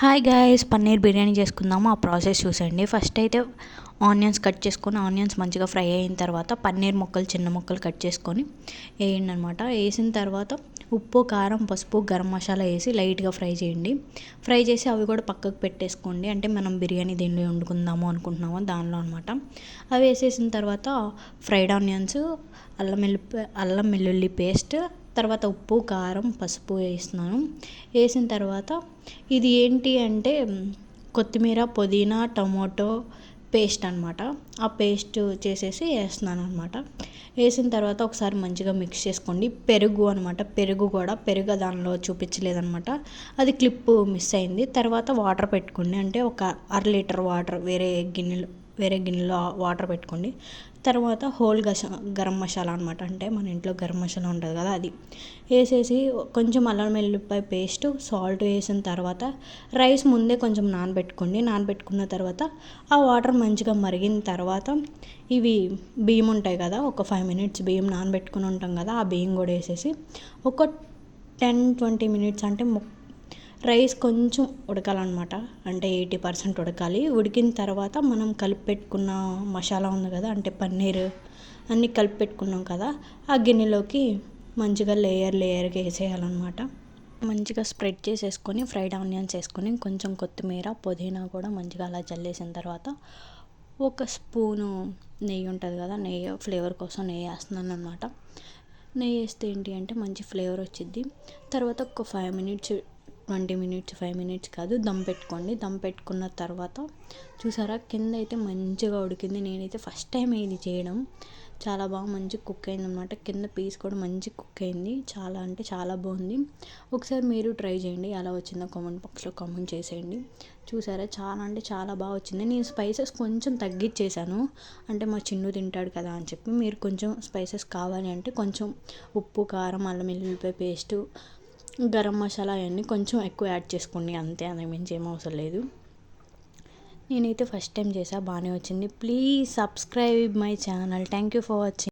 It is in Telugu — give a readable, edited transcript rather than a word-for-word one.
హాయ్ గాయ్స్, పన్నీర్ బిర్యానీ చేసుకుందాము. ఆ ప్రాసెస్ చూసండి. ఫస్ట్ అయితే ఆనియన్స్ కట్ చేసుకొని, ఆనియన్స్ మంచిగా ఫ్రై అయిన తర్వాత పన్నీర్ ముక్కలు చిన్న ముక్కలు కట్ చేసుకొని వేయండి అనమాట. వేసిన తర్వాత ఉప్పు, కారం, పసుపు, గరం మసాలా వేసి లైట్గా ఫ్రై చేయండి. ఫ్రై చేసి అవి కూడా పక్కకు పెట్టేసుకోండి. అంటే మనం బిర్యానీ దీనిలో వండుకుందాము అనుకుంటున్నాము దానిలో అనమాట. అవి వేసేసిన తర్వాత ఫ్రైడ్ ఆనియన్స్, అల్లం వెల్లుల్లి పేస్ట్, తర్వాత ఉప్పు, కారం, పసుపు వేస్తున్నాను. వేసిన తర్వాత ఇది ఏంటి అంటే కొత్తిమీర, పుదీనా, టమోటో పేస్ట్ అనమాట. ఆ పేస్ట్ చేసేసి వేస్తున్నాను అనమాట. వేసిన తర్వాత ఒకసారి మంచిగా మిక్స్ చేసుకోండి. పెరుగు అనమాట, పెరుగు దానిలో చూపించలేదనమాట, అది క్లిప్ మిస్ అయింది. తర్వాత వాటర్ పెట్టుకోండి. అంటే ఒక 1/2 లీటర్ వాటర్ వేరే గిన్నెలో వాటర్ పెట్టుకోండి. తర్వాత హోల్ గరం మసాలా అనమాట, అంటే మన ఇంట్లో గరం మసాలా ఉంటుంది కదా, అది వేసేసి కొంచెం అల్లం వెల్లుల్లిపాయ పేస్ట్, సాల్ట్ వేసిన తర్వాత రైస్ ముందే కొంచెం నానబెట్టుకోండి. నానబెట్టుకున్న తర్వాత ఆ వాటర్ మంచిగా మరిగిన తర్వాత ఇవి బియ్యం ఉంటాయి కదా, ఒక 5 మినిట్స్ బియ్యం నానబెట్టుకుని ఉంటాం కదా, ఆ బియ్యం కూడా వేసేసి ఒక 10-20 మినిట్స్ అంటే రైస్ కొంచెం ఉడకాలన్నమాట. అంటే 80% ఉడకాలి. ఉడికిన తర్వాత మనం కలిపి పెట్టుకున్న మసాలా ఉంది కదా, అంటే పన్నీర్ అన్నీ కలిపి పెట్టుకున్నాం కదా, ఆ గిన్నెలోకి మంచిగా లేయర్గా వేసేయాలన్నమాట. మంచిగా స్ప్రెడ్ చేసేసుకొని ఫ్రైడ్ ఆనియన్స్ వేసుకొని కొంచెం కొత్తిమీర, పుదీనా కూడా మంచిగా అలా చల్లేసిన తర్వాత ఒక స్పూను నెయ్యి ఉంటుంది కదా, నెయ్యి ఫ్లేవర్ కోసం నెయ్యి వేస్తున్నాను అనమాట. నెయ్యి వేస్తే ఏంటి అంటే మంచి ఫ్లేవర్ వచ్చింది. తర్వాత ఒక 5 మినిట్స్ కాదు, దమ్ పెట్టుకోండి. దమ్ పెట్టుకున్న తర్వాత చూసారా, కింద అయితే మంచిగా ఉడికింది. నేనైతే ఫస్ట్ టైం ఇది చేయడం, చాలా బాగా మంచి కుక్ అయింది అనమాట. కింద పీస్ కూడా మంచి కుక్ అయింది. చాలా అంటే చాలా బాగుంది. ఒకసారి మీరు ట్రై చేయండి. ఎలా వచ్చిందో కామెంట్ బాక్స్లో కామెంట్ చేసేయండి. చూసారా, చాలా అంటే చాలా బాగా వచ్చింది. నేను స్పైసెస్ కొంచెం తగ్గించేసాను, అంటే మా చిన్ను తింటాడు కదా అని చెప్పి. మీరు కొంచెం స్పైసెస్ కావాలి అంటే కొంచెం ఉప్పు, కారం, అల్లం వెల్లుల్లిపాయ పేస్టు, గరం మసాలా అవన్నీ కొంచెం ఎక్కువ యాడ్ చేసుకోండి, అంతే. అంతకు మించి ఏం అవసరం లేదు. నేనైతే ఫస్ట్ టైం చేసా, బాగానే వచ్చింది. Please subscribe my channel. Thank you for watching.